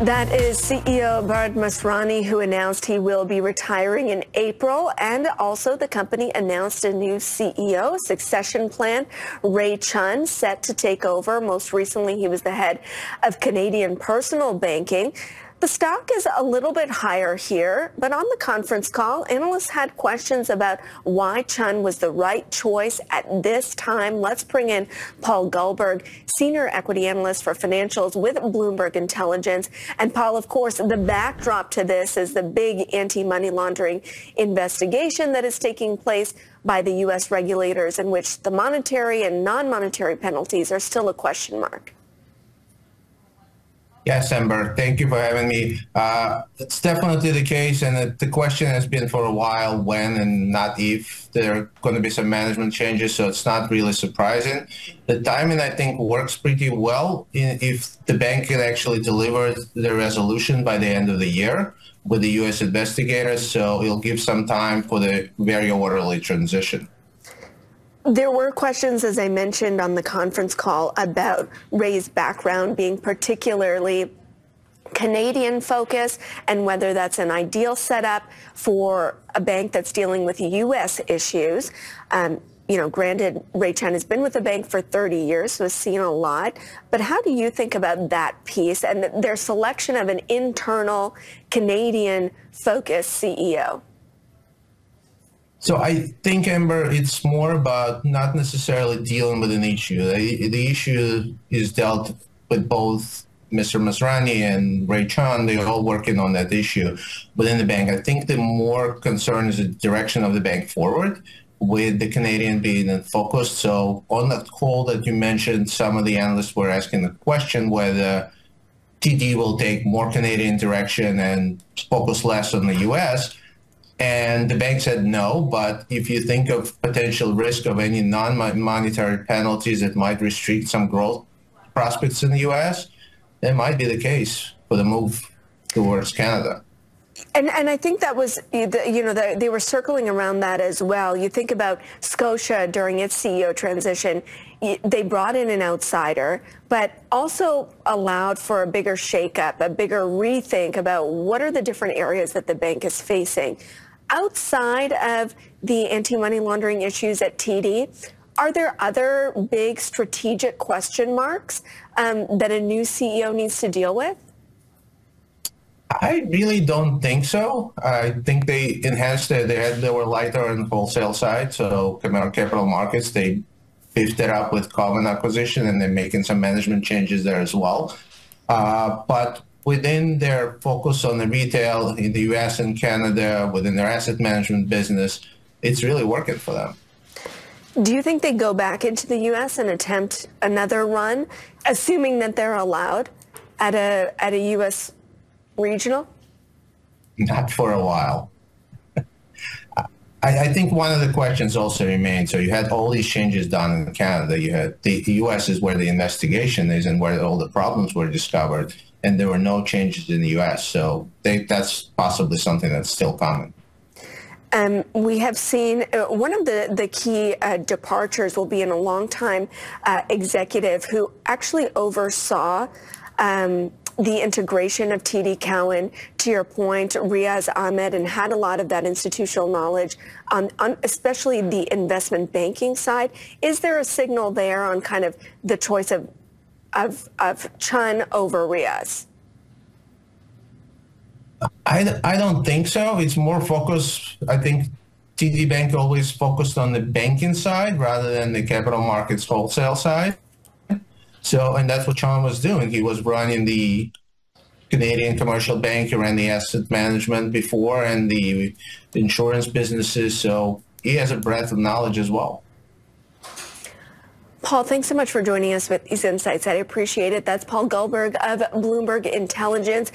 That is CEO Masrani, who announced he will be retiring in April. And also the company announced a new CEO succession plan. Chun set to take over. Most recently, he was the head of Canadian personal banking. The stock is a little bit higher here, but on the conference call, analysts had questions about why Chun was the right choice at this time. Let's bring in Paul Goldberg, senior equity analyst for financials with Bloomberg Intelligence. And Paul, of course, the backdrop to this is the big anti-money laundering investigation that is taking place by the U.S. regulators, in which the monetary and non-monetary penalties are still a question mark. Yes, Amber, thank you for having me. It's definitely the case, and the question has been for a while when and not if there are going to be some management changes, so it's not really surprising. The timing, I think, works pretty well if the bank can actually deliver the resolution by the end of the year with the U.S. investigators, so it'll give some time for the very orderly transition. There were questions, as I mentioned on the conference call, about Ray's background being particularly Canadian focused and whether that's an ideal setup for a bank that's dealing with U.S. issues. Granted, Ray Chun has been with the bank for 30 years, so has seen a lot. But how do you think about that piece and their selection of an internal Canadian-focused CEO? So I think, Amber, it's more about not necessarily dealing with an issue. The issue is dealt with both Mr. Masrani and Ray Chun. They're all working on that issue within the bank. I think the more concern is the direction of the bank forward, with the Canadian being in focus. So on that call that you mentioned, some of the analysts were asking the question whether TD will take more Canadian direction and focus less on the U.S., and the bank said no, but if you think of potential risk of any non-monetary penalties that might restrict some growth prospects in the U.S., that might be the case for the move towards Canada. And I think that was, they were circling around that as well. You think about Scotia during its CEO transition, they brought in an outsider, but also allowed for a bigger shakeup, a bigger rethink about what are the different areas that the bank is facing. Outside of the anti-money laundering issues at TD, are there other big strategic question marks that a new CEO needs to deal with? I really don't think so. I think they enhanced it. They were lighter on the wholesale side, so capital markets, they beefed it up with common acquisition, and they're making some management changes there as well. But within their focus on the retail in the U.S. and Canada, within their asset management business, it's really working for them. Do you think they go back into the U.S. and attempt another run, assuming that they're allowed at a U.S. regional? Not for a while. I think one of the questions also remains, so you had all these changes done in Canada. You had the U.S. is where the investigation is and where all the problems were discovered, and there were no changes in the U.S. So that's possibly something that's still coming. We have seen one of the key departures will be in a long-time executive who actually oversaw the integration of TD Cowen, to your point, Riaz Ahmed, and had a lot of that institutional knowledge on especially the investment banking side. Is there a signal there on kind of the choice of Chun over Riaz? I don't think so. It's more focused. I think TD Bank always focused on the banking side rather than the capital markets wholesale side. So, and that's what Chun was doing. He was running the Canadian commercial bank, he ran the asset management before and the insurance businesses. So he has a breadth of knowledge as well. Paul, thanks so much for joining us with these insights. I appreciate it. That's Paul Goldberg of Bloomberg Intelligence.